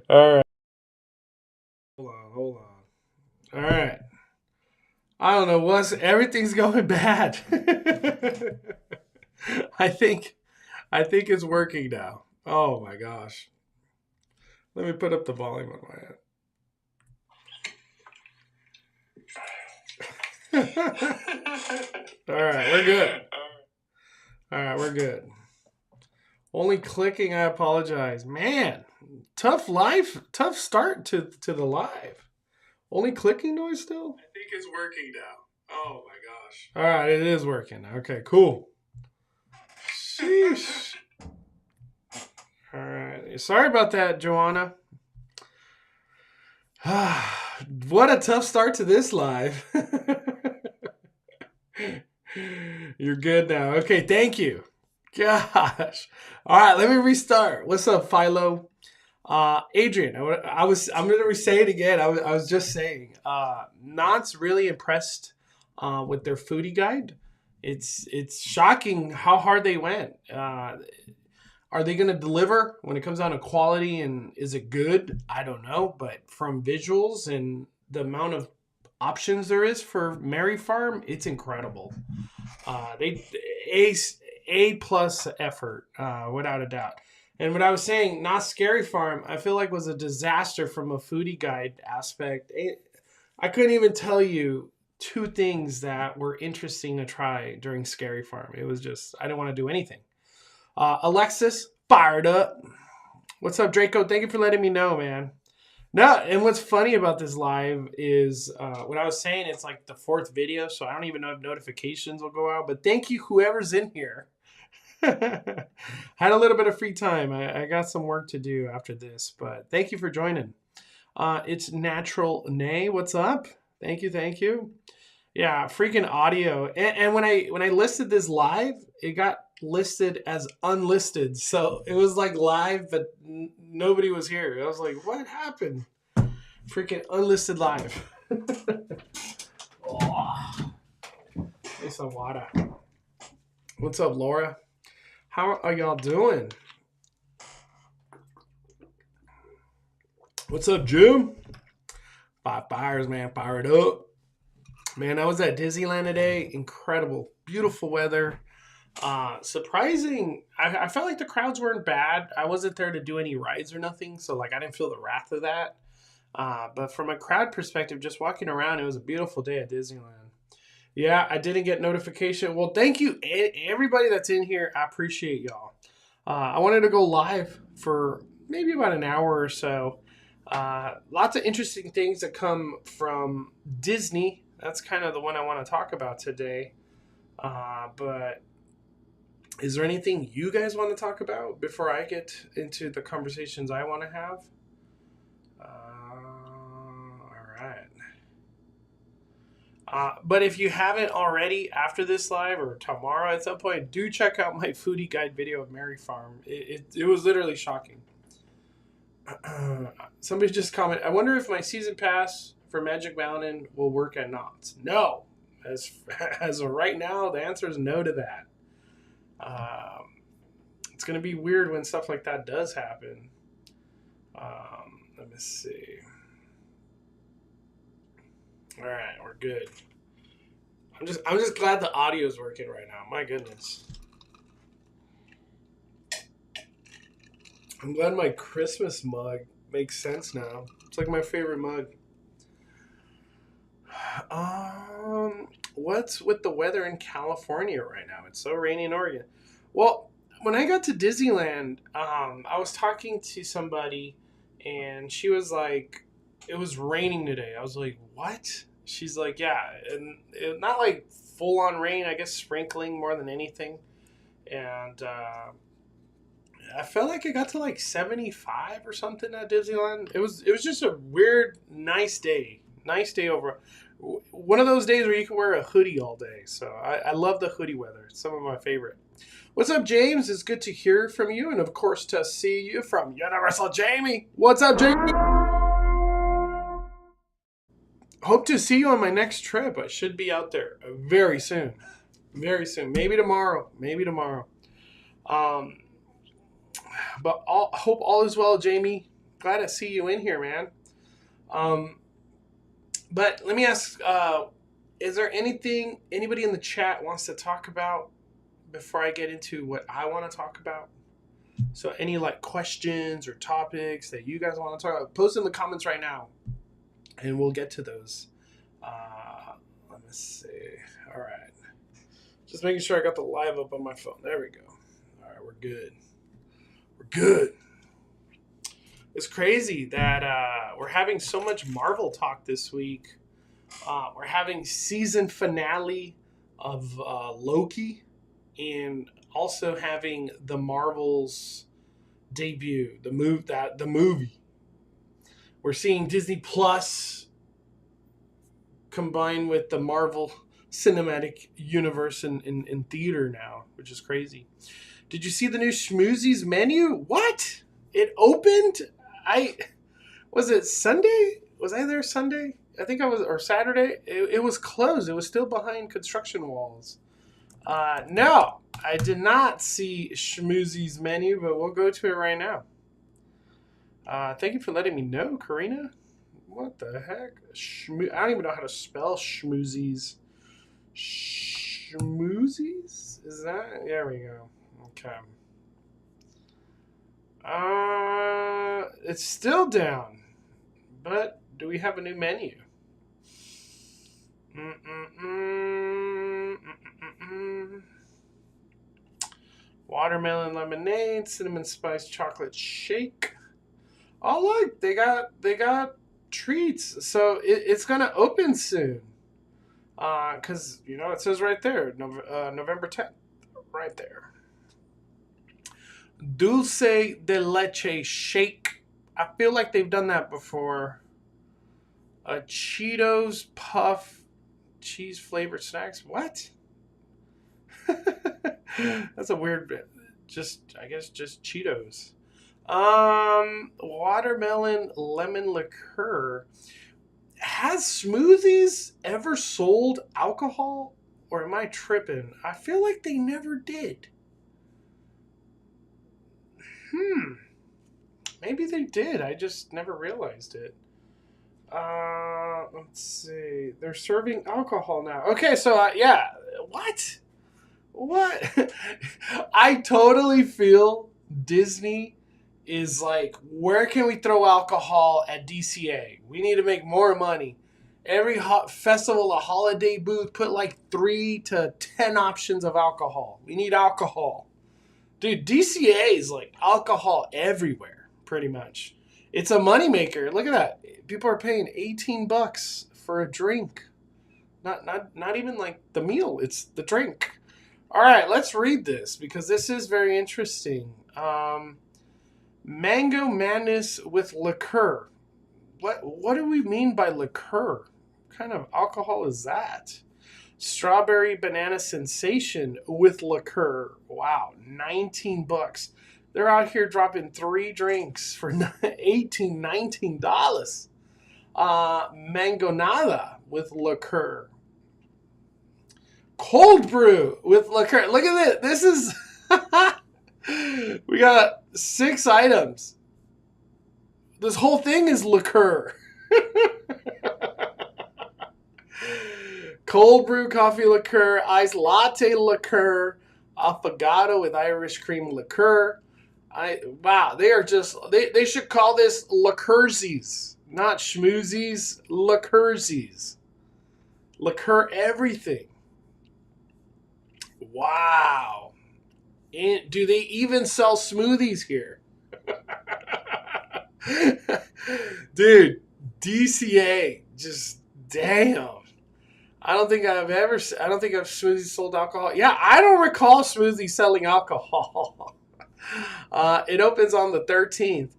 All right. Hold on. All right. I don't know what's everything's going bad. I think I think it's working now. Oh my gosh. Let me put up the volume on my end. All right, we're good. All right, we're good. Only clicking, I apologize. Man, tough life, tough start to the live. Only clicking noise still? I think it's working now. Oh my gosh. All right, it is working. Okay, cool. Sheesh. All right. Sorry about that, Joanna. What a tough start to this live. You're good now. Okay, thank you. Gosh. All right, let me restart. What's up, Philo? Adrian, I'm gonna say it again. I was just saying, Knott's really impressed with their foodie guide. It's shocking how hard they went. Are they gonna deliver when it comes down to quality, and is it good? I don't know, but from visuals and the amount of options there is for Mary Farm, it's incredible. They a a plus effort, without a doubt. And what I was saying, Not Scary Farm, I feel like was a disaster from a foodie guide aspect. I couldn't even tell you two things that were interesting to try during Scary Farm. It was just, I didn't want to do anything. Alexis, fired up. What's up, Draco? Thank you for letting me know, man. No, and what's funny about this live is what I was saying, it's like the fourth video, so I don't even know if notifications will go out. But thank you, whoever's in here. Had a little bit of free time. I got some work to do after this, but thank you for joining. It's Natural Nay. What's up? Thank you, thank you. Yeah, freaking audio. And when I listed this live, it got listed as unlisted. So it was like live, but nobody was here. I was like, what happened? Freaking unlisted live. Oh, need some water. What's up, Laura? How are y'all doing? What's up, Jim? Five fires, man. Fire it up. Man, I was at Disneyland today. Incredible. Beautiful weather. Surprising. I felt like the crowds weren't bad. I wasn't there to do any rides or nothing, so like I didn't feel the wrath of that. But from a crowd perspective, just walking around, it was a beautiful day at Disneyland. Yeah, I didn't get notification. Well, thank you, everybody that's in here. I appreciate y'all. I wanted to go live for maybe about an hour or so. Lots of interesting things that come from Disney. That's kind of the one I want to talk about today. But is there anything you guys want to talk about before I get into the conversations I want to have? All right. But if you haven't already, after this live or tomorrow at some point, do check out my foodie guide video of Mary Farm. It was literally shocking. Somebody just commented, I wonder if my season pass for Magic Mountain will work at Knott's. No. As of right now, the answer is no to that. It's going to be weird when stuff like that does happen. Let me see. All right, we're good. I'm just glad the audio is working right now. My goodness. I'm glad my Christmas mug makes sense now. It's like my favorite mug. What's with the weather in California right now? It's so rainy in Oregon. Well, when I got to Disneyland, I was talking to somebody, and she was like, "It was raining today." I was like, "What?" She's like, "Yeah, and not like full on rain. I guess sprinkling more than anything." And I felt like it got to like 75 or something at Disneyland. It was just a weird, nice day. Nice day over. One of those days where you can wear a hoodie all day. So I love the hoodie weather. It's some of my favorite. What's up, James? It's good to hear from you. And of course, to see you from Universal Jamie. What's up, Jamie? Hope to see you on my next trip. I should be out there very soon. Very soon. Maybe tomorrow. Maybe tomorrow. But hope all is well, Jamie. Glad to see you in here, man. But let me ask, is there anything anybody in the chat wants to talk about before I get into what I want to talk about? So any like questions or topics that you guys want to talk about, post in the comments right now, and we'll get to those. Let me see. All right. Just making sure I got the live up on my phone. There we go. All right, we're good. We're good. It's crazy that we're having so much Marvel talk this week. We're having season finale of Loki, and also having the Marvel's debut, the movie. We're seeing Disney Plus combined with the Marvel Cinematic Universe in theater now, which is crazy. Did you see the new Schmoozies menu? What? It opened? Was it Sunday? Was I there Sunday? I think I was, or Saturday. It was closed. It was still behind construction walls. No, I did not see Schmoozies menu, but we'll go to it right now. Thank you for letting me know, Karina. What the heck? I don't even know how to spell Schmoozies. Schmoozies? Is that? There we go. Okay. It's still down, but do we have a new menu? Watermelon lemonade, cinnamon spice chocolate shake. Oh look, they got treats. So it's gonna open soon. Cause you know it says right there, November 10th, right there. Dulce de leche shake. I feel like they've done that before. Cheetos puff cheese flavored snacks. What? That's a weird bit. I guess just Cheetos. Watermelon lemon liqueur. Has Schmoozies ever sold alcohol? Or am I tripping? I feel like they never did. Maybe they did. I just never realized it. Let's see. They're serving alcohol now. Okay, so yeah. What? I totally feel Disney is like, where can we throw alcohol at DCA? We need to make more money. Every festival, a holiday booth, put like 3 to 10 options of alcohol. We need alcohol. Dude, DCA is like alcohol everywhere, pretty much. It's a moneymaker. Look at that. People are paying $18 for a drink. Not even like the meal. It's the drink. All right, let's read this because this is very interesting. Mango madness with liqueur. What do we mean by liqueur? What kind of alcohol is that? Strawberry banana sensation with liqueur. Wow, $19. They're out here dropping 3 drinks for $18, $19. Mangonada with liqueur. Cold brew with liqueur. Look at this. This is... We got 6 items. This whole thing is liqueur. Cold brew coffee liqueur, iced latte liqueur, affogato with Irish cream liqueur. Wow, they are just, they should call this liqueursies, not schmoozies, liqueursies. Liqueur everything. Wow. And do they even sell smoothies here? Dude, DCA, just damn. I don't think I've Schmoozies sold alcohol. Yeah, I don't recall Schmoozies selling alcohol. It opens on the 13th.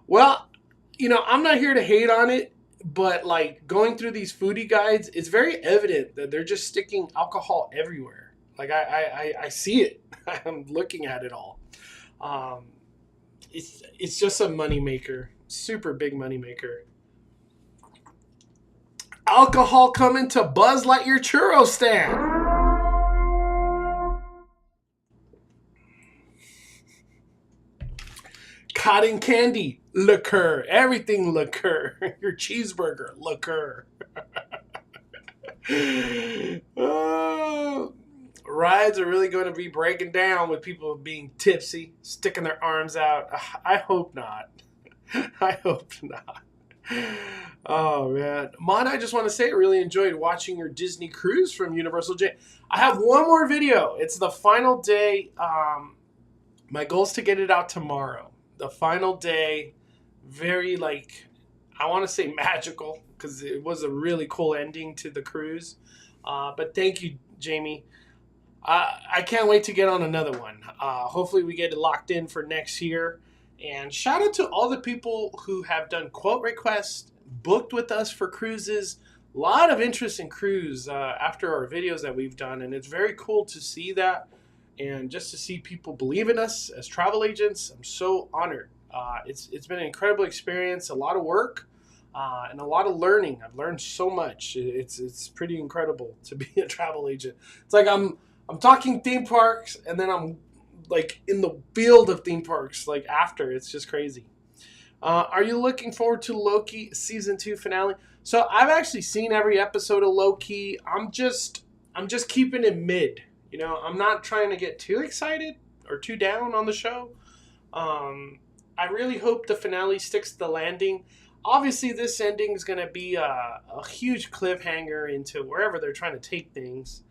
Well, you know, I'm not here to hate on it, but like going through these foodie guides, it's very evident that they're just sticking alcohol everywhere. Like I see it. I'm looking at it all. It's just a moneymaker, super big moneymaker. Alcohol coming to Buzz Lightyear churro stand. Cotton candy, liqueur. Everything liqueur. Your cheeseburger, liqueur. Oh, rides are really going to be breaking down with people being tipsy, sticking their arms out. I hope not. I hope not. Oh, man. Mon, I just want to say I really enjoyed watching your Disney cruise from Universal J. I have one more video. It's the final day. My goal is to get it out tomorrow. The final day. Very, I want to say magical, because it was a really cool ending to the cruise. But thank you, Jamie. I can't wait to get on another one. Hopefully we get it locked in for next year. And shout out to all the people who have done quote requests, booked with us for cruises. A lot of interest in cruise after our videos that we've done. And it's very cool to see that. And just to see people believe in us as travel agents, I'm so honored. It's been an incredible experience, a lot of work, and a lot of learning. I've learned so much. It's pretty incredible to be a travel agent. It's like I'm talking theme parks, and then I'm in the field of theme parks after. It's just crazy. Are you looking forward to Loki season 2 finale? So I've actually seen every episode of Loki. I'm just keeping it mid. I'm not trying to get too excited or too down on the show. I really hope the finale sticks to the landing. Obviously, this ending is going to be a huge cliffhanger into wherever they're trying to take things.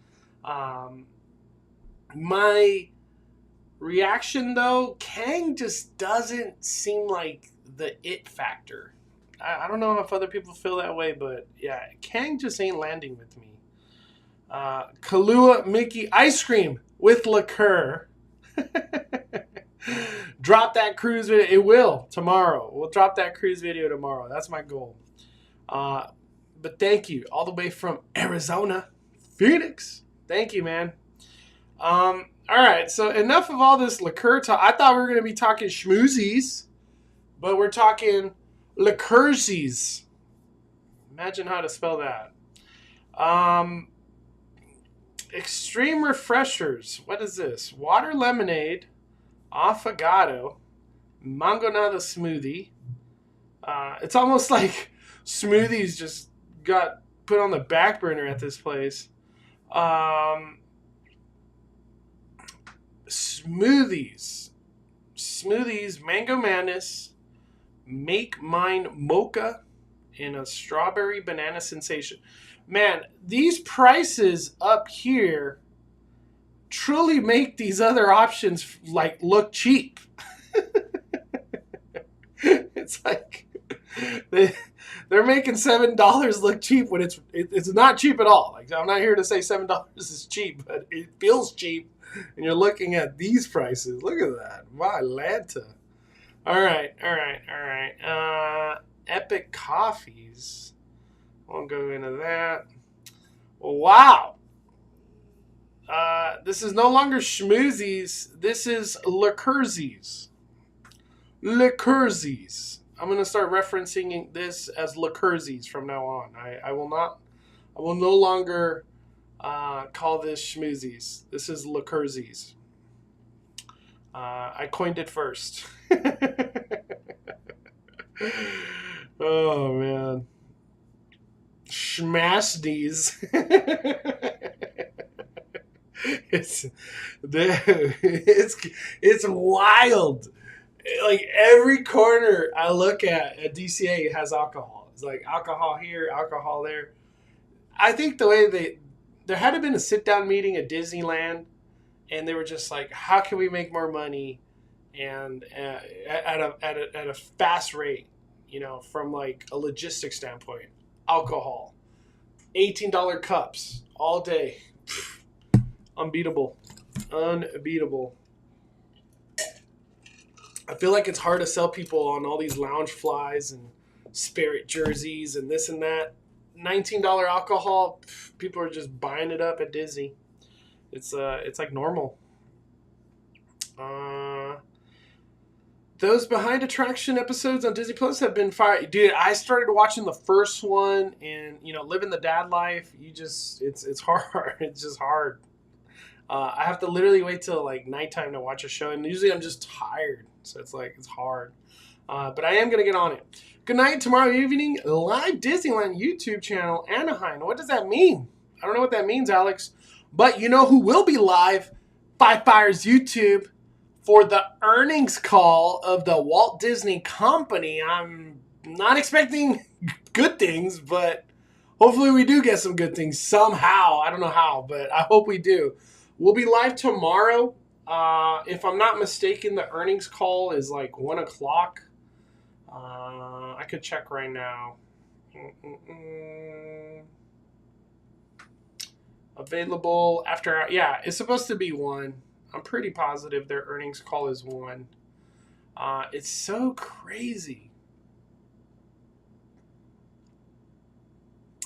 My reaction, though, Kang just doesn't seem like the it factor. I don't know if other people feel that way, but yeah, Kang just ain't landing with me. Kahlua Mickey ice cream with liqueur. Drop that cruise video. It will tomorrow. We'll drop that cruise video tomorrow. That's my goal. But thank you all the way from Arizona, Phoenix. Thank you, man. All right, so enough of all this liqueur talk. I thought we were going to be talking schmoozies, but we're talking liqueursies. Imagine how to spell that. Extreme refreshers. What is this? Water lemonade, affogato, mangonada smoothie. It's almost like smoothies just got put on the back burner at this place. Smoothies, mango madness, make mine mocha, and a strawberry banana sensation. Man, these prices up here truly make these other options look cheap. It's like they're making $7 look cheap when it's not cheap at all. I'm not here to say $7 is cheap, but it feels cheap. And you're looking at these prices. Look at that. Wow, Atlanta. All right. Epic coffees. Won't go into that. Well, wow. This is no longer schmoozies. This is liqueursies. Liqueursies. I'm going to start referencing this as liqueursies from now on. I will no longer call this schmoozies. This is liqueursies. I coined it first. Oh, man. Schmoozies. It's wild. Every corner I look at DCA has alcohol. It's like alcohol here, alcohol there. I think the way there had to have been a sit-down meeting at Disneyland, and they were just like, how can we make more money and at a fast rate, from a logistics standpoint. Alcohol, $18 cups all day. Unbeatable. I feel like it's hard to sell people on all these lounge flies and Spirit jerseys and this and that. $19 alcohol, people are just buying it up at Disney. It's like normal. Those behind attraction episodes on Disney Plus have been fire. Dude, I started watching the first one and living the dad life. It's hard. It's just hard. I have to literally wait till like nighttime to watch a show, and usually I'm just tired, so it's hard. But I am gonna get on it. Good night. Tomorrow evening, live Disneyland YouTube channel, Anaheim. What does that mean? I don't know what that means, Alex. But you know who will be live? Five Fires YouTube for the earnings call of the Walt Disney Company. I'm not expecting good things, but hopefully we do get some good things somehow. I don't know how, but I hope we do. We'll be live tomorrow. If I'm not mistaken, the earnings call is like 1 o'clock. I could check right now. Available after, yeah, it's supposed to be 1. I'm pretty positive their earnings call is 1. It's so crazy.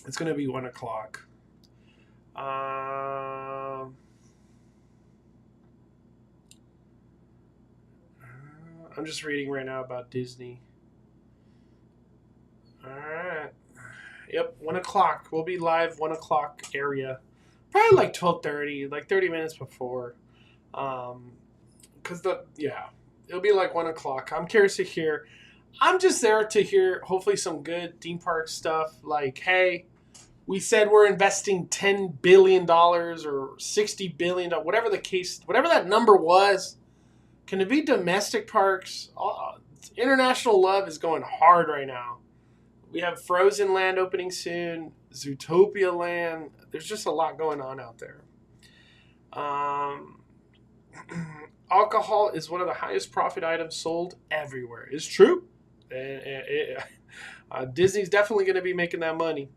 It's going to be 1 o'clock. I'm just reading right now about Disney. All right. Yep, 1 o'clock. We'll be live 1 o'clock area. Probably like 12:30, like 30 minutes before. Because it'll be like 1 o'clock. I'm curious to hear. I'm just there to hear hopefully some good theme park stuff. Like, hey, we said we're investing $10 billion or $60 billion, whatever the case, whatever that number was. Can it be domestic parks? International love is going hard right now. We have Frozen Land opening soon, Zootopia Land. There's just a lot going on out there. Alcohol is one of the highest profit items sold everywhere. It's true. Disney's definitely going to be making that money.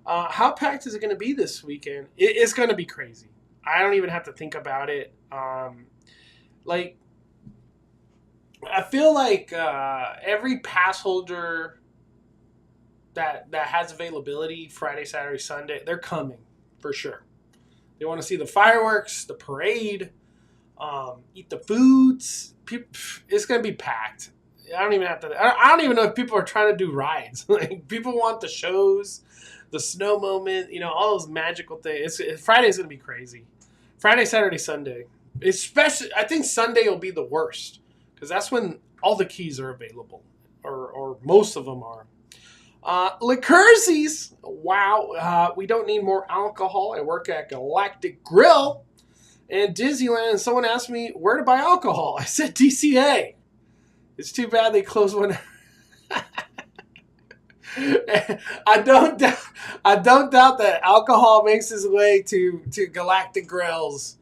How packed is it going to be this weekend? It's going to be crazy. I don't even have to think about it. I feel like every pass holder that has availability Friday, Saturday, Sunday, they're coming for sure. They want to see the fireworks, the parade, eat the foods. It's going to be packed. I don't even know if people are trying to do rides. Like, people want the shows, the snow moment, all those magical things. Friday's going to be crazy. Friday, Saturday, Sunday. Especially, I think Sunday will be the worst because that's when all the keys are available, or most of them are. Liquorsies. Wow. We don't need more alcohol. I work at Galactic Grill and Disneyland, and someone asked me where to buy alcohol. I said DCA. It's too bad they closed one. I don't doubt that alcohol makes its way to Galactic Grill's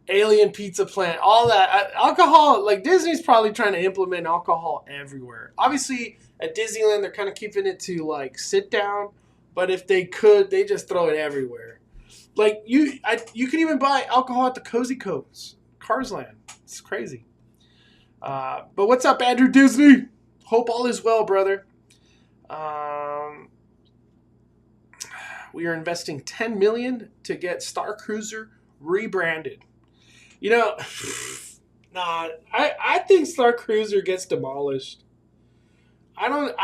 Alien Pizza Plant, all that. Alcohol, like Disney's probably trying to implement alcohol everywhere. Obviously, at Disneyland, they're kind of keeping it to like sit down, but if they could, they just throw it everywhere. Like you can even buy alcohol at the Cozy Coats, Cars Land. It's crazy. But what's up, Andrew Disney? Hope all is well, brother. We are investing $10 million to get Star Cruiser rebranded. I think Star Cruiser gets demolished. I don't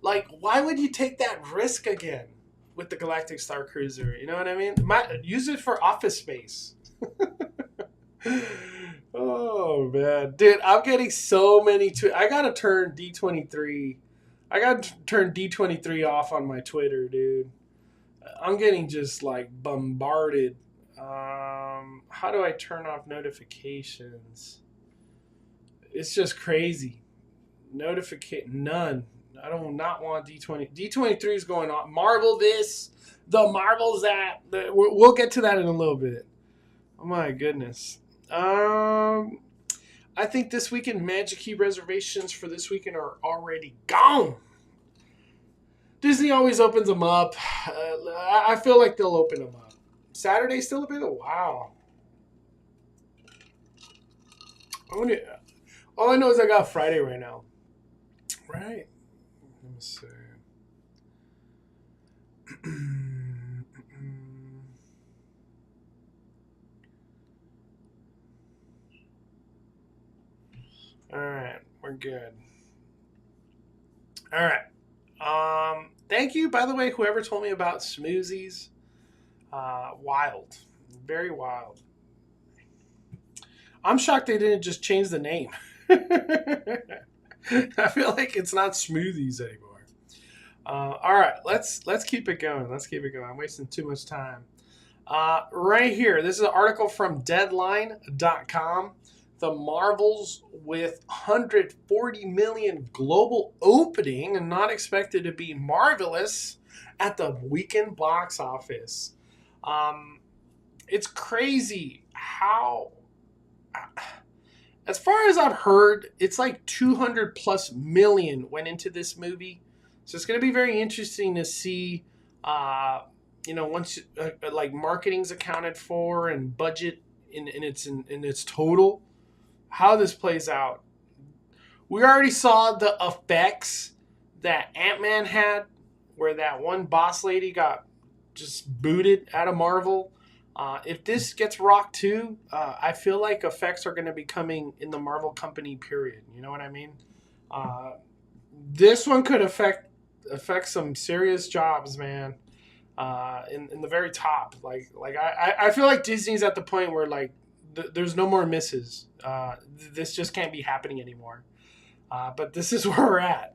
like. Why would you take that risk again with the Galactic Star Cruiser? You know what I mean? Use it for office space. Oh man, dude, I'm getting so many. I gotta turn D23. I gotta turn D23 off on my Twitter, dude. I'm getting just like bombarded. How do I turn off notifications? It's just crazy. None. I do not want D20. D23 is going on. Marvel this, the Marvel's that. We'll get to that in a little bit. Oh my goodness. I think this weekend Magic Key reservations for this weekend are already gone. Disney always opens them up. I feel like they'll open them up. Saturday still available? Wow. All I know is I got Friday right now. Right. Let me see. All right. We're good. All right. Thank you, by the way, whoever told me about Schmoozies. Wild. Very wild. I'm shocked they didn't just change the name. I feel like it's not Schmoozies anymore. All right, let's keep it going. Let's keep it going. I'm wasting too much time. Right here, this is an article from Deadline.com. The Marvels with 140 million global opening and not expected to be marvelous at the weekend box office. It's crazy how, as far as I've heard, it's like 200 plus million went into this movie. So it's going to be very interesting to see, once like marketing's accounted for and budget in its total, how this plays out. We already saw the effects that Ant-Man had, where that one boss lady got just booted out of Marvel. If this gets rocked too, I feel like effects are going to be coming in the Marvel company, period. You know what I mean? This one could affect some serious jobs, man. In the very top, I feel like Disney's at the point where like there's no more misses. This just can't be happening anymore. But this is where we're at.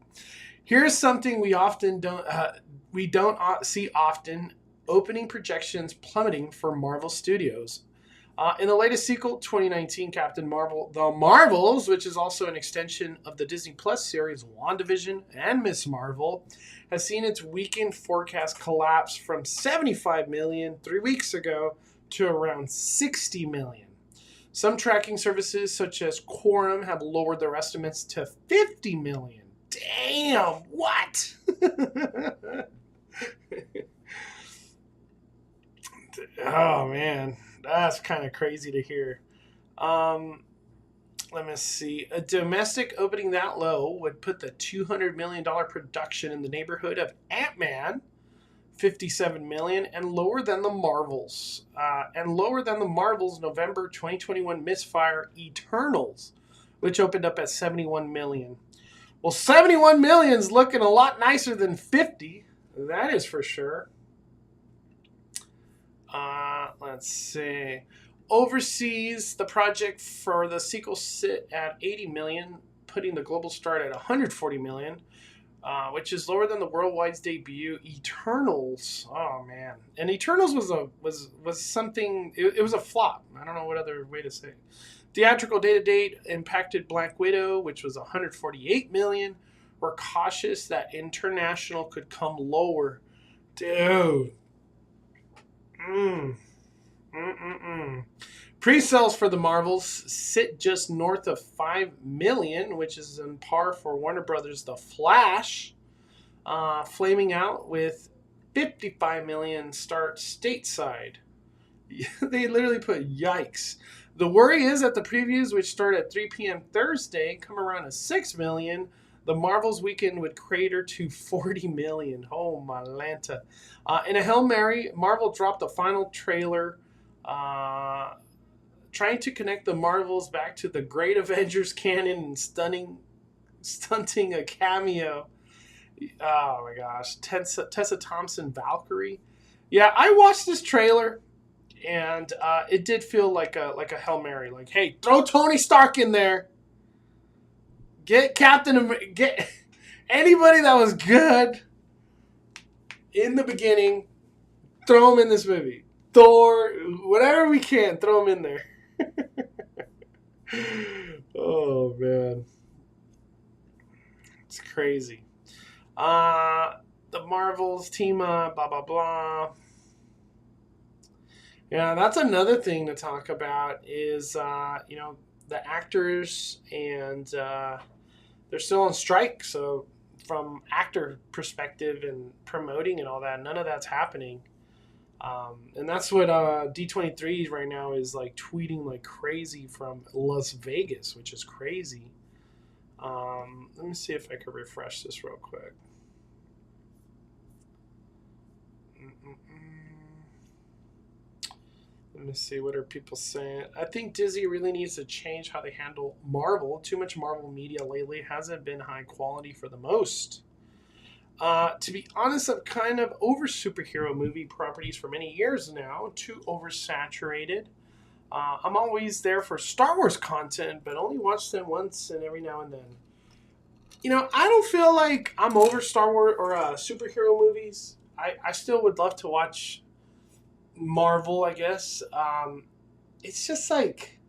Here's something we don't see often: opening projections plummeting for Marvel Studios. In the latest sequel, 2019 Captain Marvel, The Marvels, which is also an extension of the Disney Plus series WandaVision and Ms. Marvel, has seen its weekend forecast collapse from 75 million 3 weeks ago to around 60 million. Some tracking services, such as Quorum, have lowered their estimates to 50 million. Damn, what? Oh, man. That's kind of crazy to hear. Let me see. A domestic opening that low would put the $200 million production in the neighborhood of Ant-Man, $57 million, and lower than the Marvels. November 2021 misfire Eternals, which opened up at $71 million. Well, $71 million is looking a lot nicer than 50. That is for sure. Let's see. Overseas, the project for the sequel sit at 80 million, putting the global start at 140 million, which is lower than the worldwide debut Eternals. Oh man, and Eternals was something. It was a flop. I don't know what other way to say it. Theatrical date impacted Black Widow, which was 148 million. We're cautious that international could come lower. Dude. Pre-sales for the Marvels sit just north of 5 million, which is on par for Warner Brothers' The Flash, flaming out with 55 million start stateside. They literally put yikes. The worry is that the previews, which start at 3 p.m. Thursday, come around to 6 million. The Marvels weekend would crater to 40 million. Oh, my Lanta. In a Hail Mary, Marvel dropped the final trailer trying to connect the Marvels back to the Great Avengers canon and stunting a cameo. Oh, my gosh. Tessa Thompson, Valkyrie. Yeah, I watched this trailer, and it did feel like a Hail Mary. Like, hey, throw Tony Stark in there. Get get anybody that was good in the beginning, throw them in this movie. Thor, whatever we can, throw them in there. Oh, man. It's crazy. The Marvels team up, blah, blah, blah. Yeah, that's another thing to talk about is, the actors and they're still on strike. So from actor perspective and promoting and all that, none of that's happening. And that's what D23 right now is like tweeting like crazy from Las Vegas, which is crazy. Let me see if I can refresh this real quick. Let me see, what are people saying? I think Disney really needs to change how they handle Marvel. Too much Marvel media lately hasn't been high quality for the most. To be honest, I'm kind of over superhero movie properties for many years now. Too oversaturated. I'm always there for Star Wars content, but only watch them once and every now and then. I don't feel like I'm over Star Wars or superhero movies. I still would love to watch Marvel, I guess. It's just like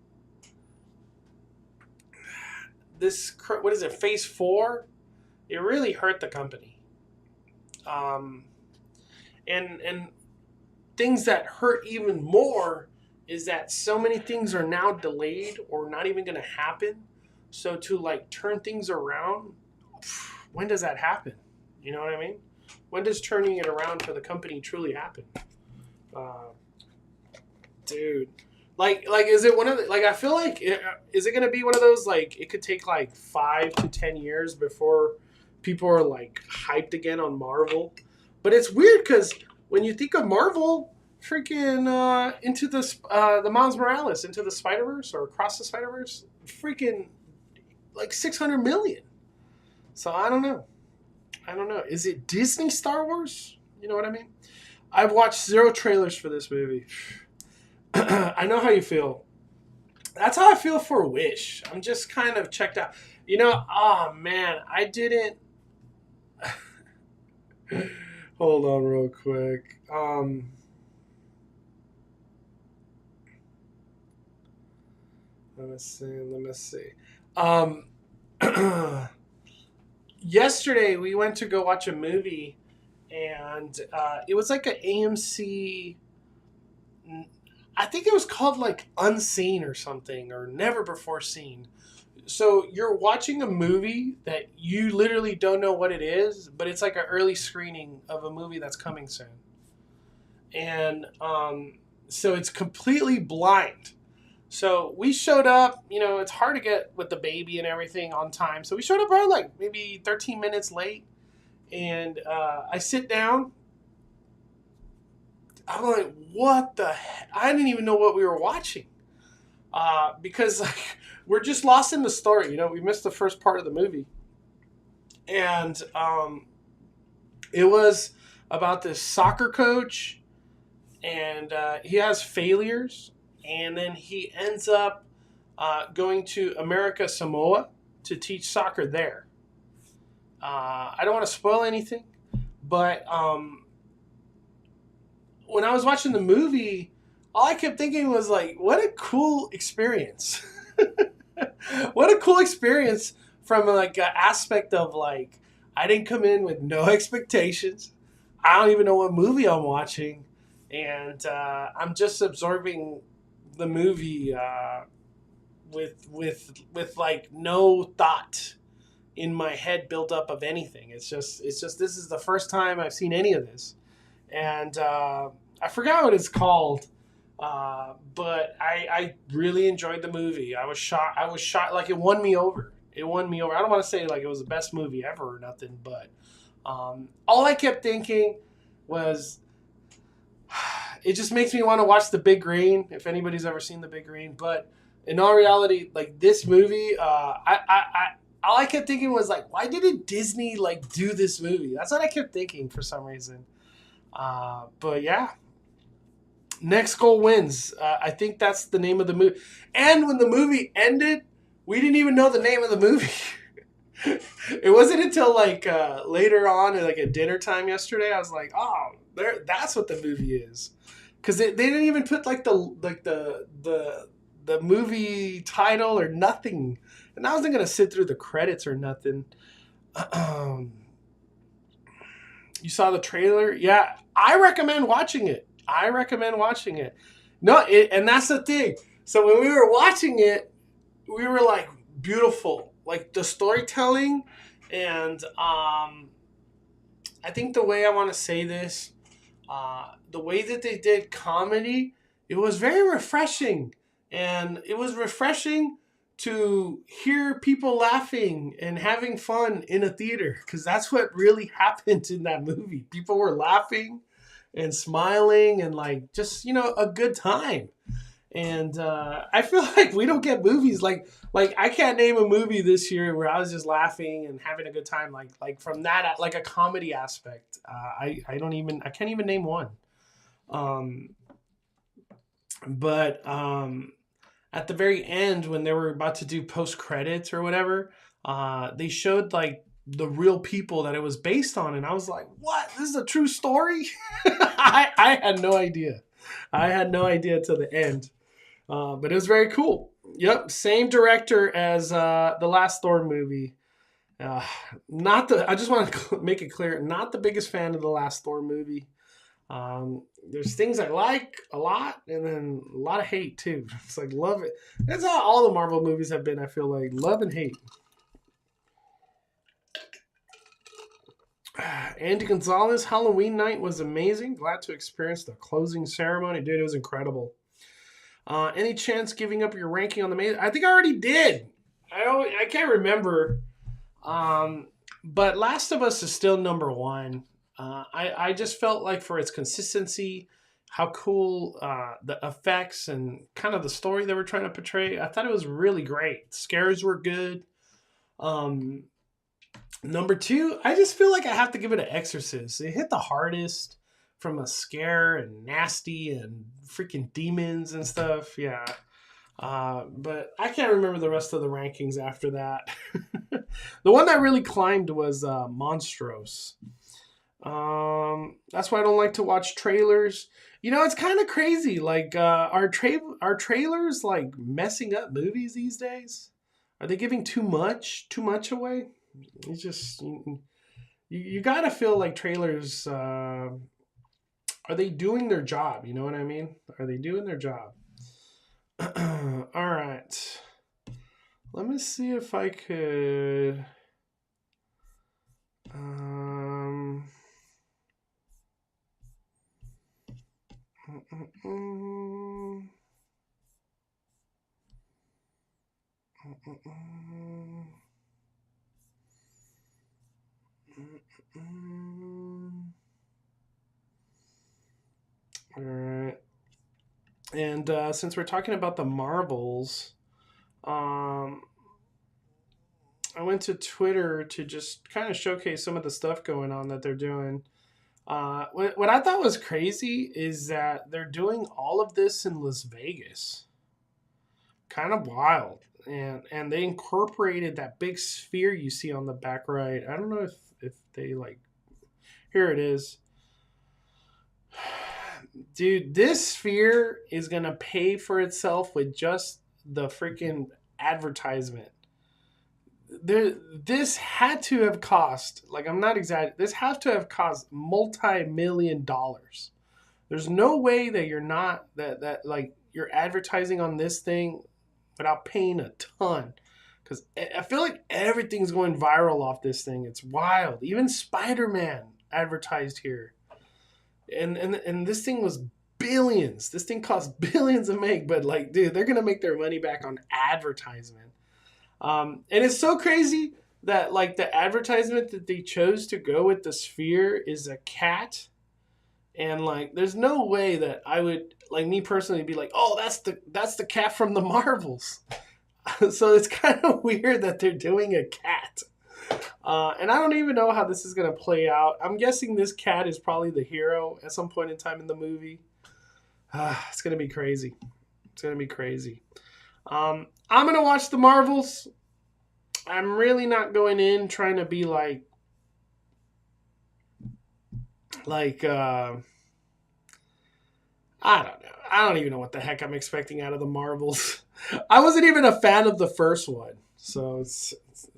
this, what is it, Phase 4? It really hurt the company. And things that hurt even more is that so many things are now delayed or not even going to happen. So to like turn things around, when does that happen? You know what I mean? When does turning it around for the company truly happen? Dude, like is it one of the, like, I feel like is it going to be one of those, like, it could take like 5 to 10 years before people are like hyped again on Marvel? But it's weird because when you think of Marvel, freaking into the Miles Morales, Into the Spider-Verse or Across the Spider-Verse, freaking like 600 million. So I don't know. Is it Disney Star Wars? You know what I mean? I've watched 0 trailers for this movie. I know how you feel. That's how I feel for Wish. I'm just kind of checked out. Oh man, I didn't. Hold on real quick. Let me see. Yesterday we went to go watch a movie, and it was like an AMC. I think it was called like Unseen or something, or Never Before Seen. So you're watching a movie that you literally don't know what it is, but it's like an early screening of a movie that's coming soon. And so it's completely blind. So we showed up, it's hard to get with the baby and everything on time. So we showed up around like maybe 13 minutes late. And I sit down. I'm like, what the heck? I didn't even know what we were watching. Because like, we're just lost in the story. We missed the first part of the movie. And it was about this soccer coach. And he has failures. And then he ends up going to America Samoa to teach soccer there. I don't want to spoil anything, but when I was watching the movie, all I kept thinking was like, what a cool experience. What a cool experience from like an aspect of like, I didn't come in with no expectations. I don't even know what movie I'm watching. And I'm just absorbing the movie with like no thought in my head built up of anything. It's just this is the first time I've seen any of this, and I forgot what it's called, but I really enjoyed the movie. I was shocked. Like, it won me over. I don't want to say like it was the best movie ever or nothing, but all I kept thinking was, it just makes me want to watch The Big Green, if anybody's ever seen The Big Green. But in all reality, like, this movie, all I kept thinking was like, why didn't Disney like do this movie? That's what I kept thinking for some reason. But yeah, Next Goal Wins. I think that's the name of the movie. And when the movie ended, we didn't even know the name of the movie. It wasn't until like later on, like at dinner time yesterday, I was like, oh, that's what the movie is. Because they didn't even put like the movie title or nothing. And I wasn't going to sit through the credits or nothing. You saw the trailer? Yeah, I recommend watching it. No, and that's the thing. So when we were watching it, we were like, beautiful. Like the storytelling, and I think the way I want to say this, the way that they did comedy, it was very refreshing. And it was refreshing to hear people laughing and having fun in a theater, because that's what really happened in that movie. People were laughing and smiling and like just, a good time. And I feel like we don't get movies like I can't name a movie this year where I was just laughing and having a good time like from that, like a comedy aspect. I can't even name one. But at the very end, when they were about to do post credits or whatever, they showed like the real people that it was based on, and I was like, "What? This is a true story?" I had no idea. I had no idea till the end, but it was very cool. Yep, same director as the last Thor movie. Uh, not the. I just want to make it clear, not the biggest fan of the last Thor movie. There's things I like a lot, and then a lot of hate too. It's like love it. That's how all the Marvel movies have been. I feel like love and hate. Andy Gonzalez, Halloween night was amazing. Glad to experience the closing ceremony, dude. It was incredible. Any chance giving up your ranking on the main? I think I already did. I can't remember. But Last of Us is still number one. I just felt like for its consistency, how cool the effects and kind of the story they were trying to portray, I thought it was really great. Scares were good. Number two, I just feel like I have to give it an Exorcist. It hit the hardest from a scare and nasty and freaking demons and stuff. Yeah. But I can't remember the rest of the rankings after that. The one that really climbed was Monstros. That's why I don't like to watch trailers. You know, it's kind of crazy. Like, are trailers like messing up movies these days? Are they giving too much away? It's just you gotta feel like trailers. Are they doing their job? You know what I mean? Are they doing their job? All right. Let me see if I could. All right. And since we're talking about the Marvels, I went to Twitter to just kind of showcase some of the stuff going on that they're doing. What I thought was crazy is that they're doing all of this in Las Vegas. Kind of wild. And they incorporated that big sphere you see on the back right. I don't know if they like. Here it is. Dude, this sphere is going to pay for itself with just the freaking advertisement. This had to have cost, like, I'm not exaggerating, this has to have cost multi-million dollars. There's no way that you're not, that like, you're advertising on this thing without paying a ton. Because I feel like everything's going viral off this thing. It's wild. Even Spider-Man advertised here. And this thing was billions. This thing cost billions to make, but like, dude, they're gonna make their money back on advertisement. And it's so crazy that like the advertisement that they chose to go with the sphere is a cat, and like, there's no way that I would, like, me personally, be like, oh, that's the cat from the Marvels. So it's kind of weird that they're doing a cat. And I don't even know how this is going to play out. I'm guessing this cat is probably the hero at some point in time in the movie. It's going to be crazy. It's going to be crazy. I'm going to watch the Marvels. I'm really not going in trying to be like, I don't know. I don't even know what the heck I'm expecting out of the Marvels. I wasn't even a fan of the first one. So it's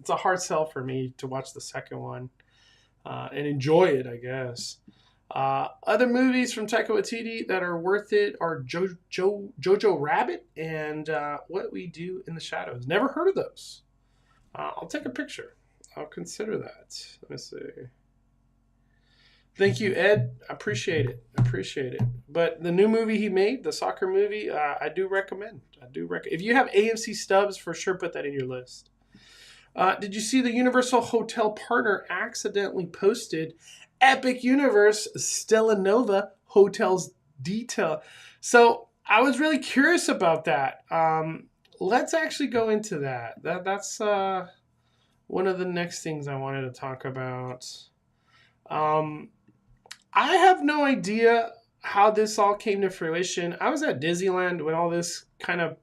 a hard sell for me to watch the second one and enjoy it, I guess. Other movies from Taika Waititi that are worth it are Jojo Rabbit and What We Do in the Shadows. Never heard of those. I'll take a picture. I'll consider that. Let me see. Thank you, Ed. Appreciate it. But the new movie he made, the soccer movie, I do recommend. If you have AMC stubs, for sure put that in your list. Did you see the Universal Hotel partner accidentally posted Epic Universe Stella Nova Hotels detail? So I was really curious about that. Let's actually go into that. That's one of the next things I wanted to talk about. I have no idea how this all came to fruition. I was at Disneyland when all this kind of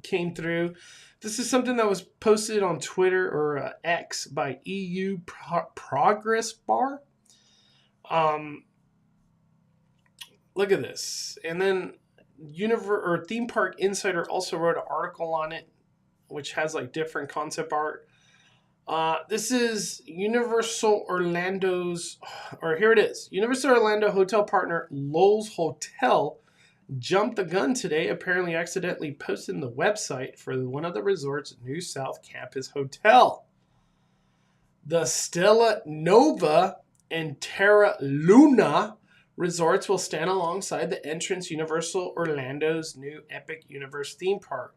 came through. This is something that was posted on Twitter or X by Progress Bar. Look at this. And then Theme Park Insider also wrote an article on it, which has like different concept art. This is Universal Orlando's, or here it is. Universal Orlando hotel partner Lowe's Hotel jumped the gun today, apparently accidentally posting the website for one of the resort's new South Campus hotel. The Stella Nova and Terra Luna resorts will stand alongside the entrance Universal Orlando's new Epic Universe theme park.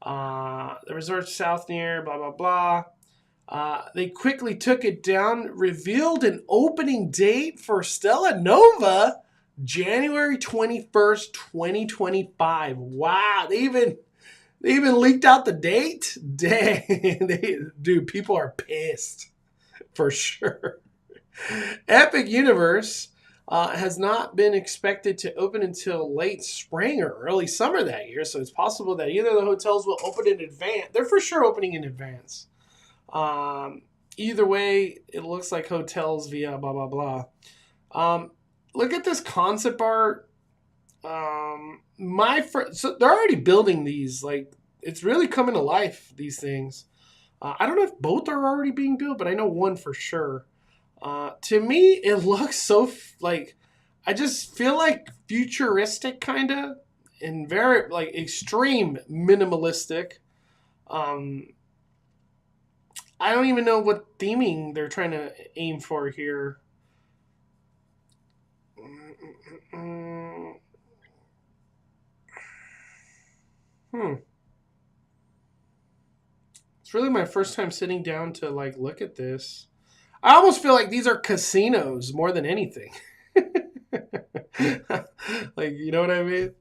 The resort's south near blah, blah, blah. They quickly took it down, revealed an opening date for Stella Nova, January 21st, 2025. Wow, they even leaked out the date? Dang, dude, people are pissed for sure. Epic Universe has not been expected to open until late spring or early summer that year, so it's possible that either the hotels will open in advance. They're for sure opening in advance. Either way, it looks like hotels via blah, blah, blah. Look at this concept art. So they're already building these. Like, it's really coming to life, these things. I don't know if both are already being built, but I know one for sure. To me, it looks so I just feel like futuristic kind of, and very like extreme minimalistic. I don't even know what theming they're trying to aim for here. It's really my first time sitting down to like look at this. I almost feel like these are casinos more than anything. Like, you know what I mean?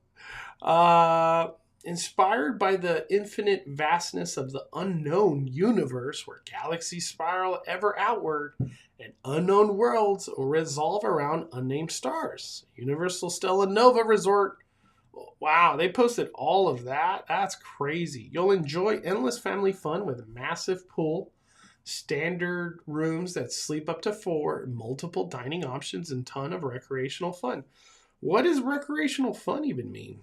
Inspired by the infinite vastness of the unknown universe where galaxies spiral ever outward and unknown worlds revolve around unnamed stars. Universal Stella Nova Resort. Wow, they posted all of that. That's crazy. You'll enjoy endless family fun with a massive pool, standard rooms that sleep up to 4, multiple dining options, and ton of recreational fun. What does recreational fun even mean?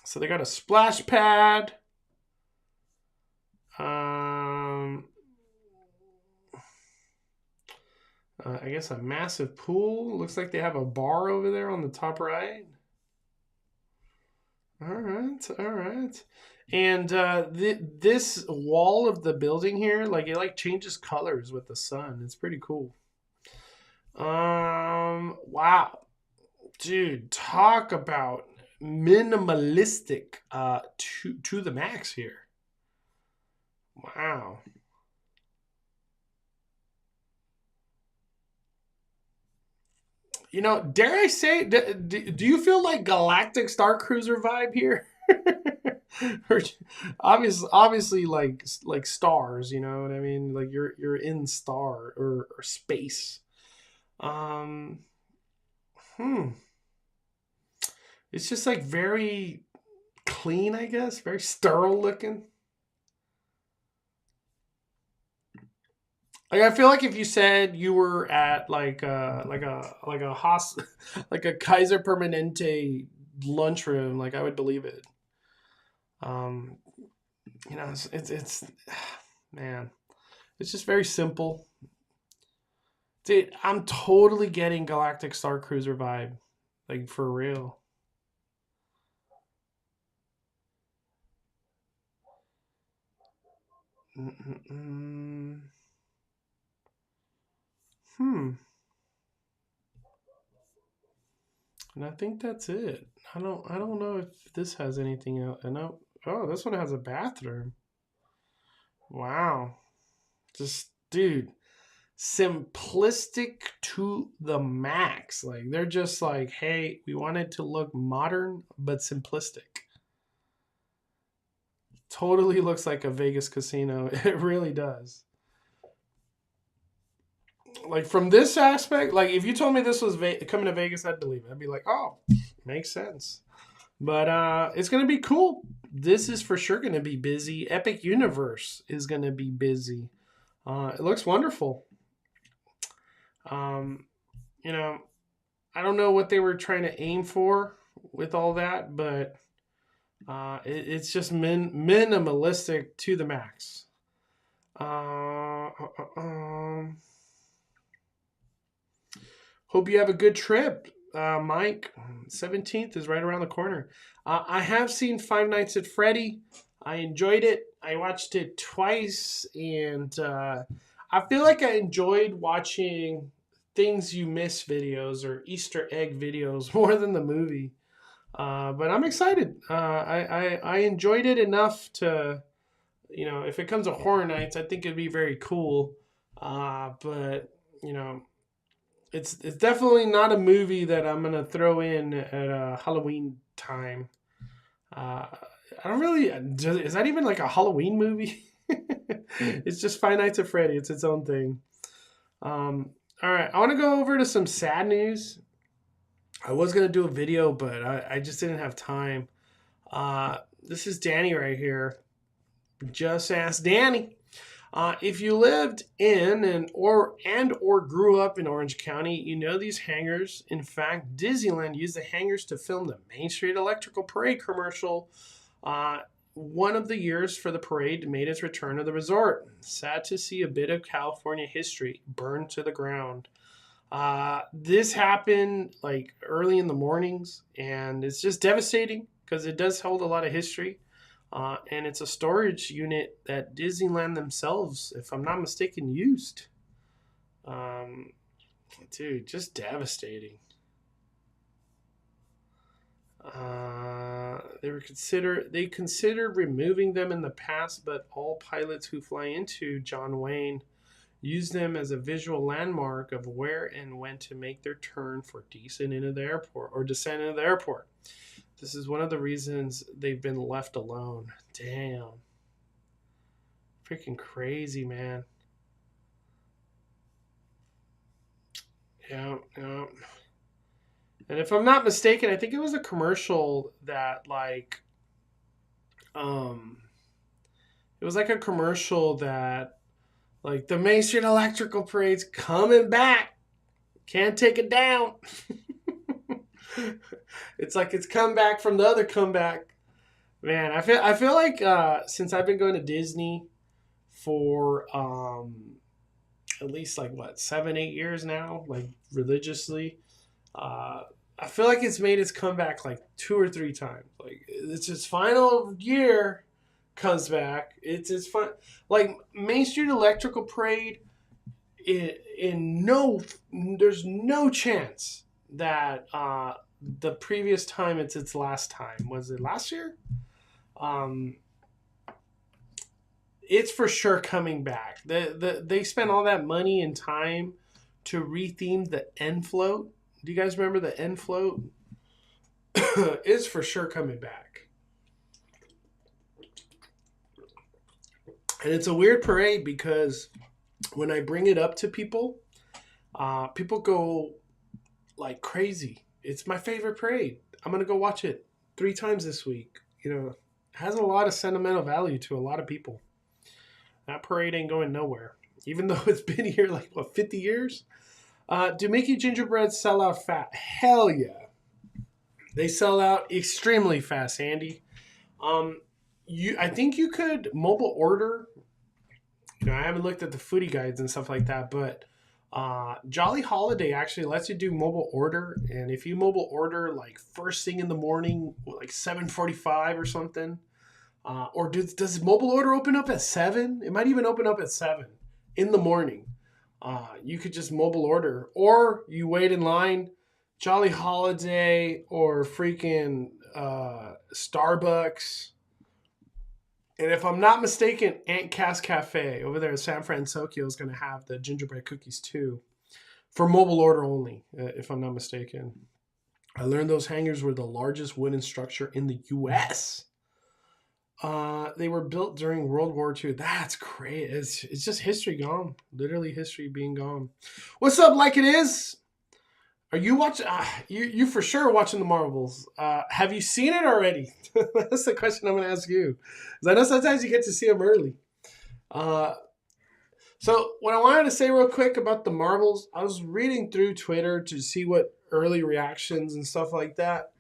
So they got a splash pad. I guess a massive pool. Looks like they have a bar over there on the top right. All right. And this wall of the building here, like it like changes colors with the sun. It's pretty cool. Wow, dude, talk about minimalistic to the max here. Wow. You know, dare I say, do you feel like Galactic Star Cruiser vibe here? obviously, like stars. You know what I mean? Like you're in star or space. It's just like very clean, I guess, very sterile looking. Like I feel like if you said you were at like a like a Kaiser Permanente lunchroom, like I would believe it. Um, you know, it's man, it's just very simple. Dude, I'm totally getting Galactic Star Cruiser vibe, like for real. Mm-mm-mm. And I think that's it. I don't know if this has anything else. I know. Oh, this one has a bathroom. Wow. Just dude, simplistic to the max. Like they're just like, hey, we want it to look modern but simplistic. Totally looks like a Vegas casino. It really does. like from this aspect, like if you told me this was coming to Vegas, I'd believe it. I'd be like, oh, makes sense. But it's gonna be cool. This is for sure gonna be busy. Epic Universe is gonna be busy. It looks wonderful. Um, you know, I don't know what they were trying to aim for with all that, but it's just minimalistic to the max. Hope you have a good trip, Mike. 17th is right around the corner. I have seen Five Nights at Freddy. I enjoyed it. I watched it twice, and I feel like I enjoyed watching things you miss videos or Easter egg videos more than the movie. But I'm excited. I enjoyed it enough to, if it comes to Horror Nights, I think it'd be very cool. But it's definitely not a movie that I'm gonna throw in at Halloween time. I don't really. Is that even like a Halloween movie? It's just Five Nights at Freddy. It's its own thing. All right, I want to go over to some sad news. I was gonna do a video, but I just didn't have time. This is Danny right here. Just ask Danny. If you lived in or grew up in Orange County, you know these hangars. In fact, Disneyland used the hangars to film the Main Street Electrical Parade commercial. One of the years for the parade made its return to the resort. Sad to see a bit of California history burned to the ground. This happened like early in the mornings, and it's just devastating because it does hold a lot of history. And it's a storage unit that Disneyland themselves, if I'm not mistaken, used. Dude, just devastating. They considered removing them in the past, but all pilots who fly into John Wayne use them as a visual landmark of where and when to make their turn for descent into the airport. This is one of the reasons they've been left alone. Damn. Freaking crazy, man. Yeah. And if I'm not mistaken, I think it was a commercial that it was like a commercial that like the Main Street Electrical Parade's coming back. Can't take it down. It's like it's come back from the other comeback. Man, I feel like since I've been going to Disney for at least like 7-8 years now, like religiously, I feel like it's made its comeback like 2 or 3 times. Like it's its final year comes back. It's its fun. Like Main Street Electrical Parade. There's no chance that the previous time it's its last time. Was it last year? It's for sure coming back. They spent all that money and time to retheme the N float. Do you guys remember the N float? It's for sure coming back. And it's a weird parade because when I bring it up to people, people go like crazy. It's my favorite parade. I'm going to go watch it 3 times this week. It has a lot of sentimental value to a lot of people. That parade ain't going nowhere. Even though it's been here 50 years? Do Mickey gingerbreads sell out fast? Hell yeah. They sell out extremely fast, Andy. I think you could mobile order. I haven't looked at the foodie guides and stuff like that, but Jolly Holiday actually lets you do mobile order. And if you mobile order first thing in the morning, 7:45 or something, or does mobile order open up at 7? It might even open up at 7 in the morning. You could just mobile order, or you wait in line, Jolly Holiday or freaking Starbucks. And if I'm not mistaken, Aunt Cass Cafe over there in San Francisco is going to have the gingerbread cookies too, for mobile order only, if I'm not mistaken. I learned those hangars were the largest wooden structure in the U.S. They were built during World War II. That's great. It's just history gone. Literally history being gone. What's up, like it is? Are you watching? You for sure watching the Marvels. Have you seen it already? That's the question I'm going to ask you. Because I know sometimes you get to see them early. So what I wanted to say real quick about the Marvels, I was reading through Twitter to see what early reactions and stuff like that.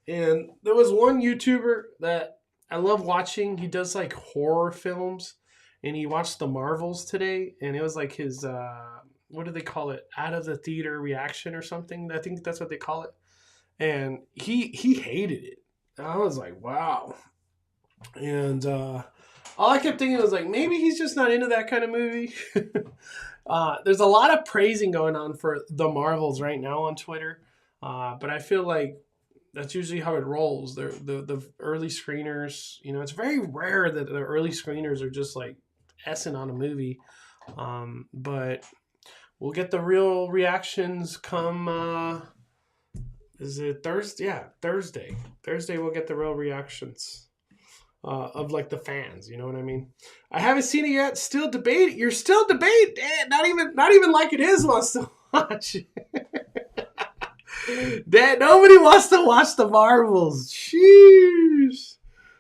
And there was one YouTuber that I love watching. He does like horror films, and he watched the Marvels today, and it was like his what do they call it? Out of the theater reaction or something. I think that's what they call it. And he hated it. And I was like, wow. And all I kept thinking was like, maybe he's just not into that kind of movie. There's a lot of praising going on for the Marvels right now on Twitter, but I feel like that's usually how it rolls. The early screeners, you know, it's very rare that the early screeners are just like essing on a movie. But we'll get the real reactions come, is it Thursday? Yeah, Thursday. Thursday we'll get the real reactions of like the fans, you know what I mean? I haven't seen it yet. Still debate. You're still debate. Not even like it is wants to watch it. Dad, nobody wants to watch the Marvels. Sheesh.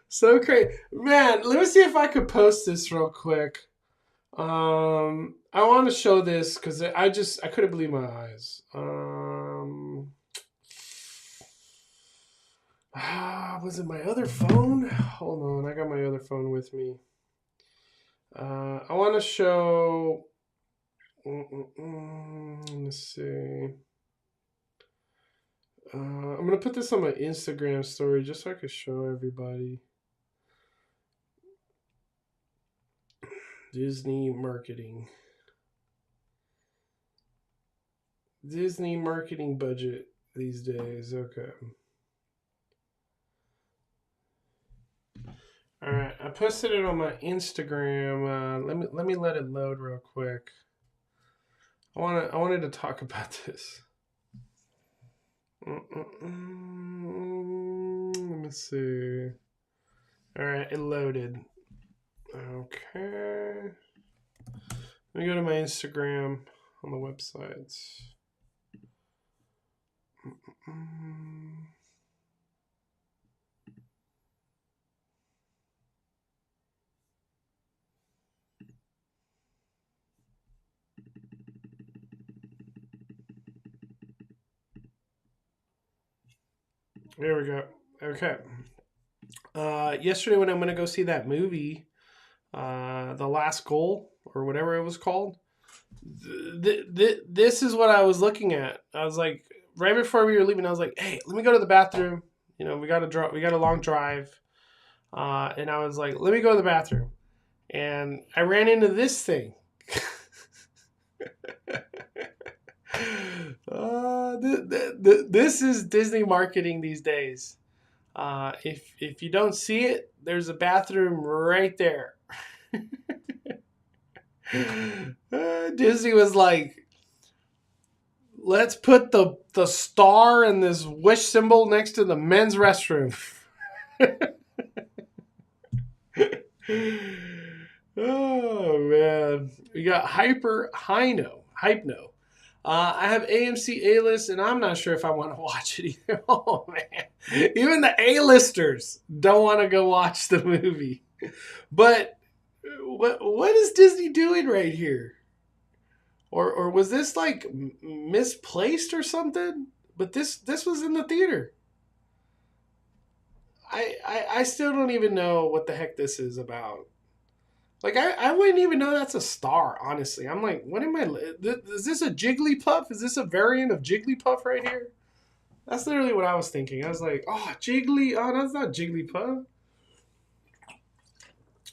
So crazy. Man, let me see if I could post this real quick. I want to show this because I couldn't believe my eyes. Was it my other phone? Hold on, I got my other phone with me. I want to show. Let me see. I'm going to put this on my Instagram story just so I can show everybody. Disney marketing. Disney marketing budget these days. Okay. All right. I posted it on my Instagram. Let it load real quick. I wanted to talk about this. Let me see. All right, it loaded. Okay. Let me go to my Instagram on the websites. There we go. Okay. Yesterday when I'm going to go see that movie, The Last Goal, or whatever it was called, this is what I was looking at. I was like, right before we were leaving, I was like, hey, let me go to the bathroom. You know, we got a long drive. And I was like, let me go to the bathroom. And I ran into this thing. This is Disney marketing these days. If you don't see it, there's a bathroom right there. Disney was like, let's put the star and this wish symbol next to the men's restroom. Oh man, we got Hypno. I have AMC A-list, and I'm not sure if I want to watch it either. Oh man, even the A-listers don't want to go watch the movie. But what is Disney doing right here? Or was this like misplaced or something? But this was in the theater. I still don't even know what the heck this is about. Like, I wouldn't even know that's a star, honestly. I'm like, what am I... Is this a Jigglypuff? Is this a variant of Jigglypuff right here? That's literally what I was thinking. I was like, oh, Jiggly... Oh, that's not Jigglypuff.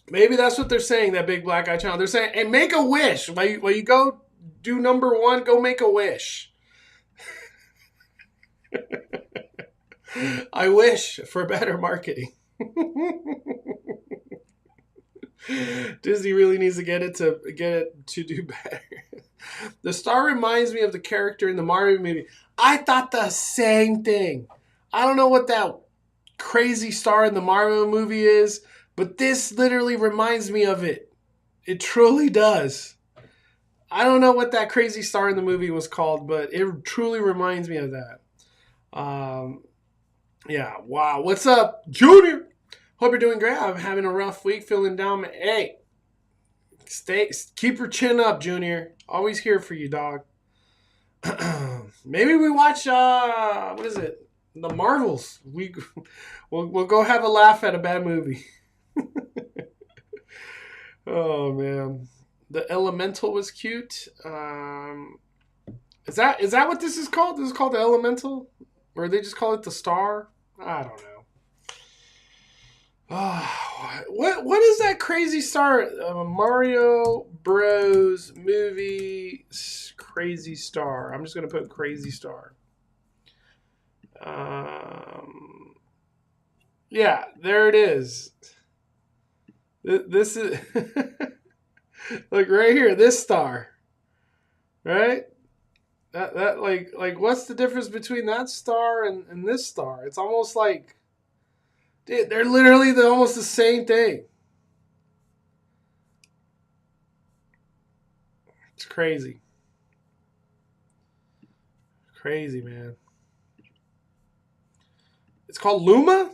Maybe that's what they're saying, that big black eye channel. They're saying, hey, make a wish. While you go do number one, go make a wish. I wish for better marketing. Disney really needs to get it to do better. The star reminds me of the character in the Mario movie. I thought the same thing. I don't know what that crazy star in the Mario movie is, But this literally reminds me of it. It truly does. I don't know what that crazy star in the movie was called, but it truly reminds me of that. Um, yeah, wow. What's up, Junior? Hope you're doing great. I'm having a rough week, feeling down. Hey, keep your chin up, Junior. Always here for you, dog. Maybe we watch what is it? The Marvels. We'll go have a laugh at a bad movie. Oh man. The Elemental was cute. Is that what this is called? This is called the Elemental? Or they just call it the Star? I don't know. What is that crazy star? Mario Bros. Movie crazy star. I'm just gonna put crazy star. Yeah, there it is. This is like right here. This star, right? That like what's the difference between that star and this star? It's almost like. Dude, they're literally almost the same thing. It's crazy. Crazy, man. It's called Luma?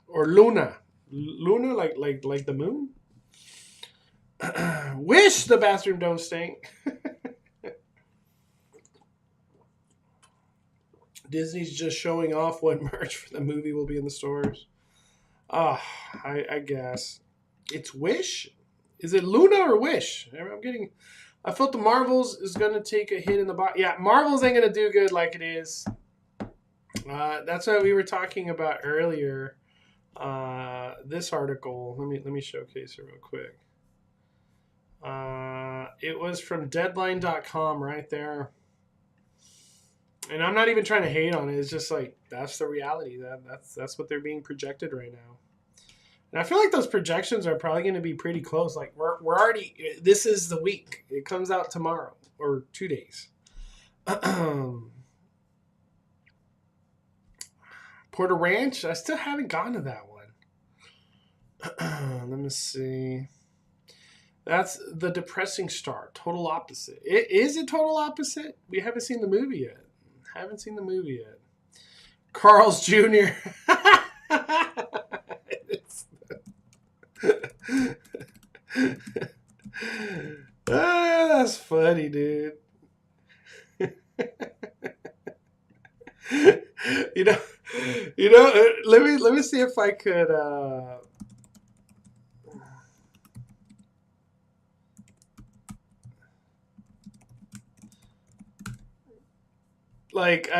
Or Luna? Luna, like the moon? Wish the bathroom don't stink. Disney's just showing off what merch for the movie will be in the stores. I guess. It's Wish? Is it Luna or Wish? I felt the Marvels is going to take a hit in the box. Yeah, Marvels ain't going to do good like it is. That's what we were talking about earlier. This article. Let me showcase it real quick. It was from Deadline.com right there. And I'm not even trying to hate on it. It's just like that's the reality. That's what they're being projected right now. And I feel like those projections are probably going to be pretty close. Like we're already. This is the week. It comes out tomorrow or 2 days. Porter Ranch. I still haven't gotten to that one. Let me see. That's the depressing star. Total opposite. Is it total opposite? We haven't seen the movie yet. Haven't seen the movie yet. Carl's Jr. That's funny, dude. you know. Let me see if I could. Like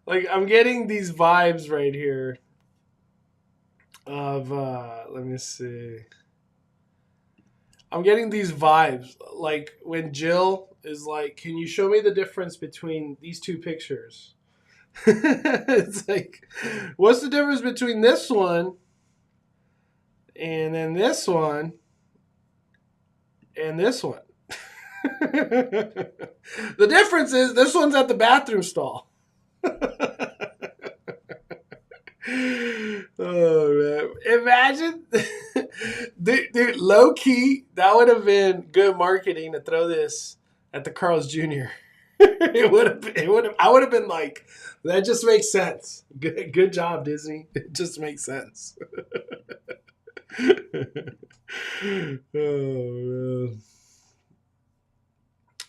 like I'm getting these vibes right here of let me see. I'm getting these vibes like when Jill is like, "Can you show me the difference between these two pictures?" It's like, what's the difference between this one and then this one and this one? The difference is this one's at the bathroom stall. Oh man! Imagine, dude, low key, that would have been good marketing to throw this at the Carl's Jr. It would have. I would have been like, that just makes sense. Good job, Disney. It just makes sense. Oh man.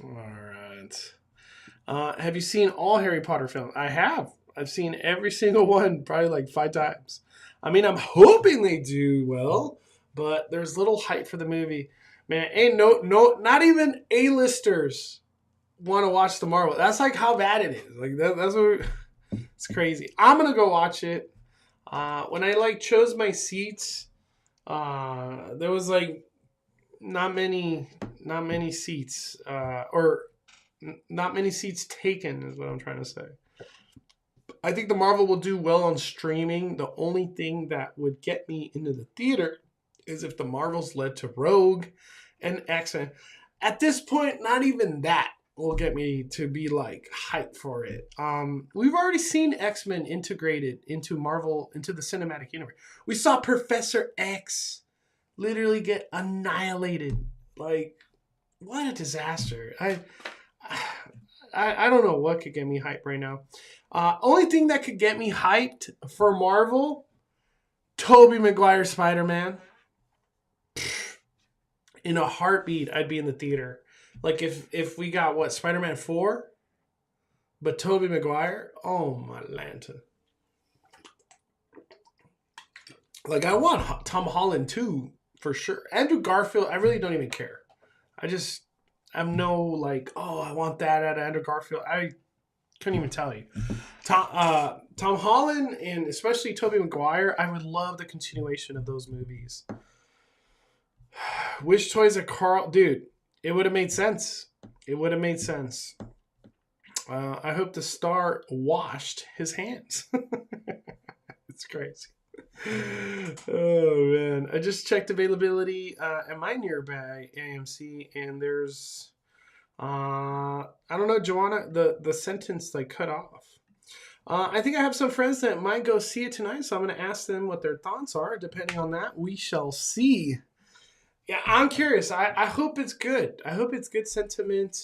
All right. Have you seen all Harry Potter films? I have. I've seen every single one probably like 5 times. I mean, I'm hoping they do well, but there's little hype for the movie. Man, ain't not even A-listers want to watch the Marvel. That's like how bad it is. Like that's what it's crazy. I'm gonna go watch it. When I like chose my seats, there was like not many seats, or not many seats taken is what I'm trying to say. I think the Marvel will do well on streaming. The only thing that would get me into the theater is if the Marvels led to Rogue and X-Men. At this point, not even that. will get me to be like hyped for it. We've already seen X-Men integrated into Marvel, into the cinematic universe. We saw Professor X literally get annihilated. Like, what a disaster. I don't know what could get me hyped right now. Only thing that could get me hyped for Marvel, Tobey Maguire Spider-Man. In a heartbeat, I'd be in the theater. Like if we got what, Spider-Man 4, but Tobey Maguire, oh my lanta. Like I want Tom Holland too, for sure. Andrew Garfield, I really don't even care. I'm no like, oh, I want that out of Andrew Garfield. I couldn't even tell you. Tom Holland and especially Tobey Maguire, I would love the continuation of those movies. Which toys are Carl? Dude, it would have made sense. It would have made sense. I hope the star washed his hands. It's crazy. Oh, man. I just checked availability at my nearby AMC, and there's... I don't know, Joanna, the sentence like cut off. I think I have some friends that might go see it tonight, so I'm going to ask them what their thoughts are. Depending on that, we shall see. Yeah, I'm curious. I hope it's good. I hope it's good sentiment.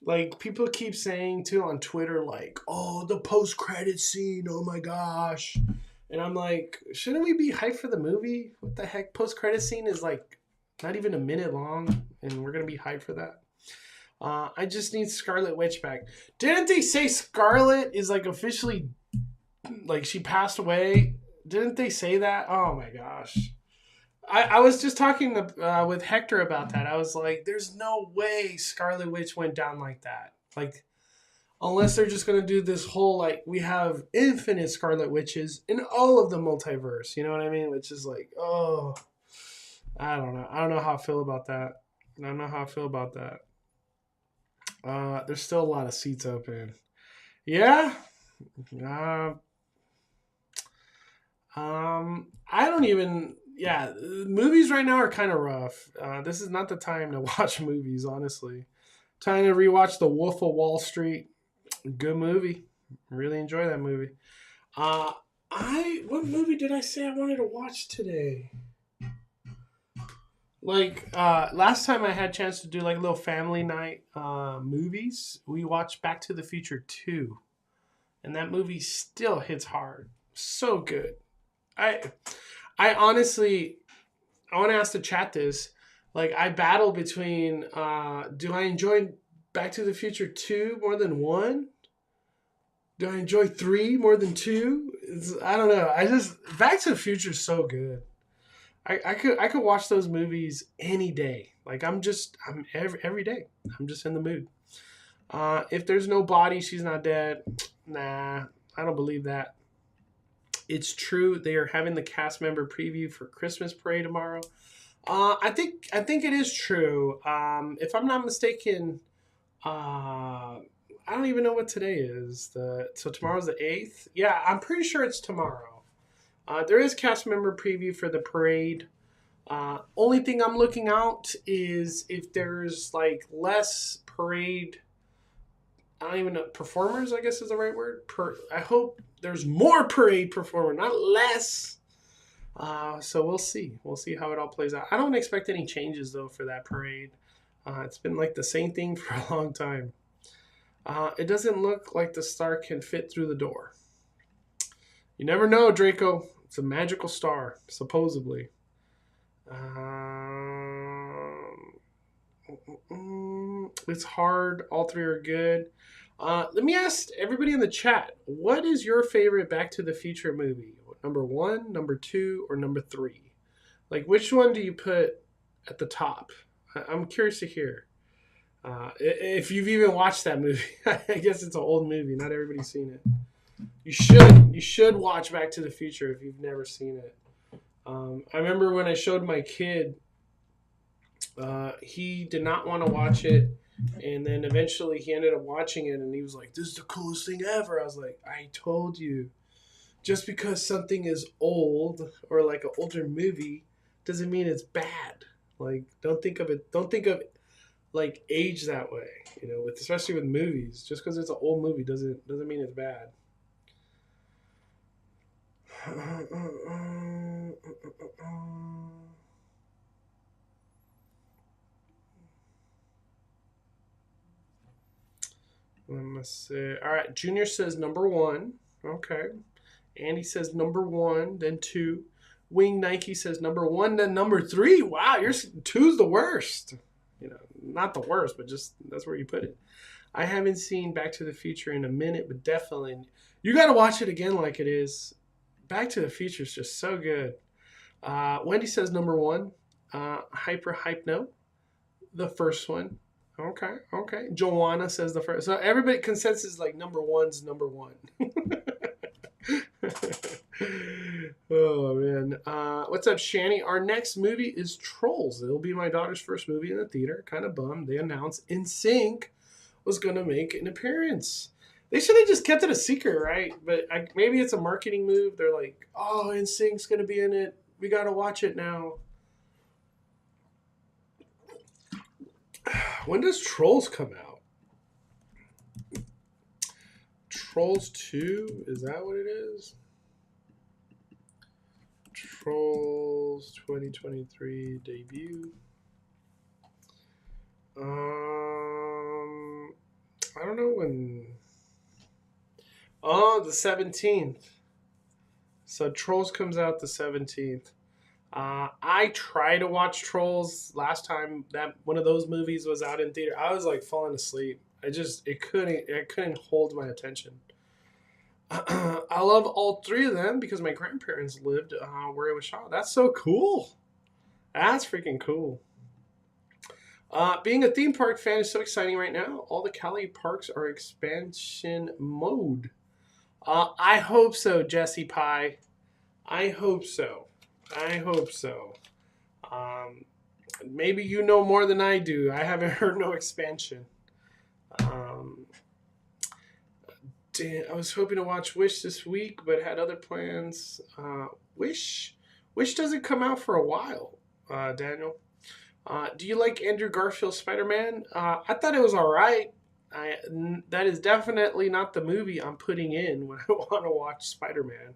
Like people keep saying too on Twitter, like, "Oh, the post-credit scene! Oh my gosh!" And I'm like, shouldn't we be hyped for the movie? What the heck? Post-credit scene is like not even a minute long, and we're gonna be hyped for that. I just need Scarlet Witch back. Didn't they say Scarlet is like officially like she passed away? Didn't they say that? Oh my gosh. I was just talking with Hector about that. I was like, there's no way Scarlet Witch went down like that. Like, unless they're just going to do this whole, like, we have infinite Scarlet Witches in all of the multiverse. You know what I mean? Which is like, oh, I don't know. I don't know how I feel about that. I don't know how I feel about that. There's still a lot of seats open. Yeah. I don't even... Yeah, movies right now are kind of rough. This is not the time to watch movies, honestly. Time to rewatch The Wolf of Wall Street. Good movie. Really enjoy that movie. What movie did I say I wanted to watch today? Like, last time I had a chance to do like a little family night movies, we watched Back to the Future 2. And that movie still hits hard. So good. I honestly, I want to ask the chat this. Like, I battle between, do I enjoy Back to the Future 2 more than 1? Do I enjoy 3 more than 2? I don't know. Back to the Future is so good. I could watch those movies any day. Like, I'm every day. I'm just in the mood. If there's no body, she's not dead. Nah, I don't believe that. It's true. They are having the cast member preview for Christmas Parade tomorrow. I think it is true. If I'm not mistaken, I don't even know what today is. So tomorrow's the 8th. Yeah, I'm pretty sure it's tomorrow. There is cast member preview for the parade. Only thing I'm looking out is if there's like less parade. I don't even know. Performers, I guess is the right word. I hope there's more parade performer, not less. So we'll see. We'll see how it all plays out. I don't expect any changes, though, for that parade. It's been like the same thing for a long time. It doesn't look like the star can fit through the door. You never know, Draco. It's a magical star, supposedly. It's hard. All 3 are good. Let me ask everybody in the chat, what is your favorite Back to the Future movie? Number 1, number 2, or number 3? Like, which one do you put at the top? I'm curious to hear. If you've even watched that movie. I guess it's an old movie. Not everybody's seen it. You should watch Back to the Future if you've never seen it. I remember when I showed my kid, he did not want to watch it. And then eventually he ended up watching it and he was like, this is the coolest thing ever. I was like, I told you. Just because something is old or like an older movie doesn't mean it's bad. Like, don't think of like age that way, you know, with especially with movies. Just because it's an old movie doesn't mean it's bad. Let me see. All right, Junior says number one. Okay. Andy says number one, then two. Wing Nike says number one, then number three. Wow, your two's the worst. You know, not the worst, but just that's where you put it. I haven't seen Back to the Future in a minute, but definitely you got to watch it again like it is. Back to the Future is just so good. Wendy says number one. Hyper Hypno, the first one. Okay. Joanna says the first. So everybody consensus like number one's number one. Oh man. What's up, Shani? Our next movie is Trolls. It'll be my daughter's first movie in the theater. Kind of bummed. They announced NSYNC was going to make an appearance. They should have just kept it a secret, right? But maybe it's a marketing move. They're like, oh, NSYNC's going to be in it. We got to watch it now. When does Trolls come out? Trolls 2? Is that what it is? Trolls 2023 debut. I don't know when. Oh, the 17th. So Trolls comes out the 17th. I tried to watch Trolls last time that one of those movies was out in theater. I was like falling asleep. It couldn't hold my attention. I love all three of them because my grandparents lived where it was shot. That's so cool. That's freaking cool. Being a theme park fan is so exciting right now. All the Cali parks are expansion mode. I hope so, Jesse Pie. I hope so. Maybe you know more than I do. I haven't heard no expansion. I was hoping to watch Wish this week, but had other plans. Wish doesn't come out for a while, Daniel. Do you like Andrew Garfield's Spider-Man? I thought it was all right. That is definitely not the movie I'm putting in when I want to watch Spider-Man.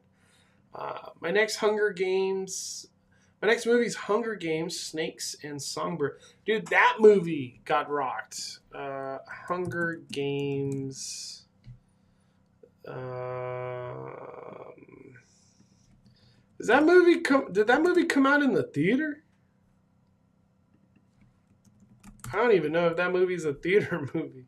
My next movie's Hunger Games, Snakes and Songbird. Dude, that movie got rocked. Hunger Games. Did that movie come out in the theater? I don't even know if that movie's a theater movie.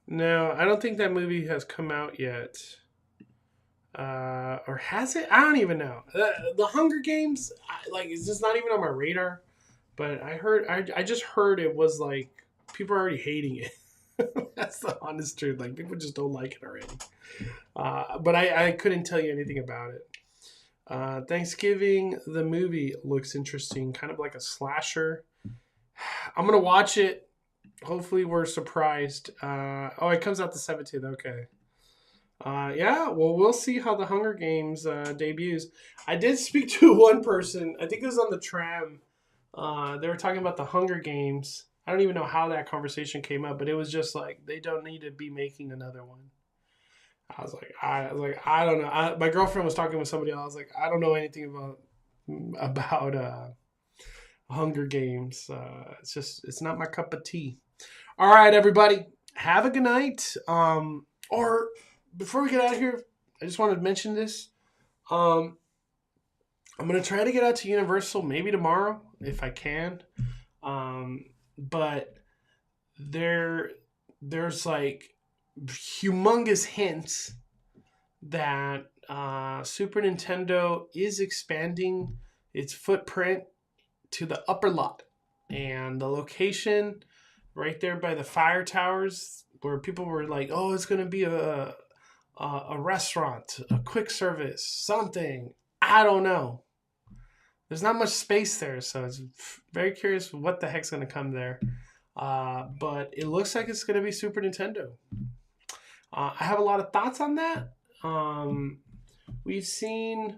No, I don't think that movie has come out yet. Or has it? I don't even know. The Hunger Games, it's just not even on my radar. But I just heard it was like people are already hating it. That's the honest truth. Like people just don't like it already. But I couldn't tell you anything about it. Thanksgiving, the movie looks interesting, kind of like a slasher. I'm gonna watch it. Hopefully, we're surprised. It comes out the 17th. Okay. Yeah, well, we'll see how the Hunger Games debuts. I did speak to one person. I think it was on the tram. They were talking about the Hunger Games. I don't even know how that conversation came up, but it was just like they don't need to be making another one. I was like, I don't know. My girlfriend was talking with somebody else. I was like, I don't know anything about Hunger Games. It's not my cup of tea. All right, everybody, have a good night. Or before we get out of here, I just wanted to mention this. I'm gonna try to get out to Universal maybe tomorrow if I can. But there's like humongous hints that Super Nintendo is expanding its footprint to the upper lot, and the location right there by the fire towers where people were like, oh, it's going to be a restaurant, a quick service, something. I don't know. There's not much space there, so it's very curious what the heck's going to come there. But it looks like it's going to be Super Nintendo. I have a lot of thoughts on that. We've seen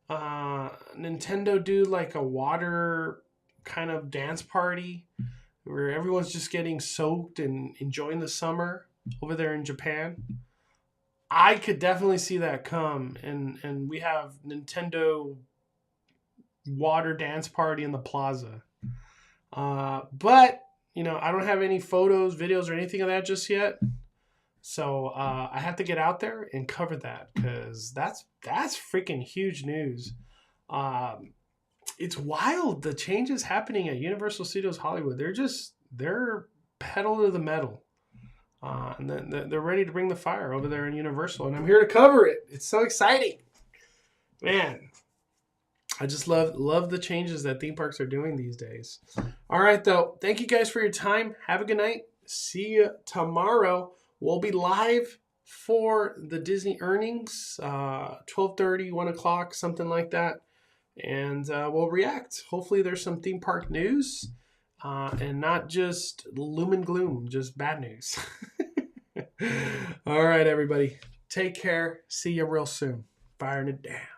Nintendo do like a water kind of dance party where everyone's just getting soaked and enjoying the summer over there in Japan. I could definitely see that come, and we have Nintendo water dance party in the plaza. But you know, I don't have any photos, videos, or anything of that just yet. So I have to get out there and cover that because that's freaking huge news. It's wild the changes happening at Universal Studios Hollywood. They're pedal to the metal. And they're ready to bring the fire over there in Universal, and I'm here to cover it. It's so exciting, man. I just love the changes that theme parks are doing these days. All right, though. Thank you guys for your time. Have a good night. See you tomorrow. We'll be live for the Disney earnings, 12:30, 1 o'clock, something like that. And we'll react. Hopefully there's some theme park news and not just gloom and gloom, just bad news. All right, everybody. Take care. See you real soon. Firing it down.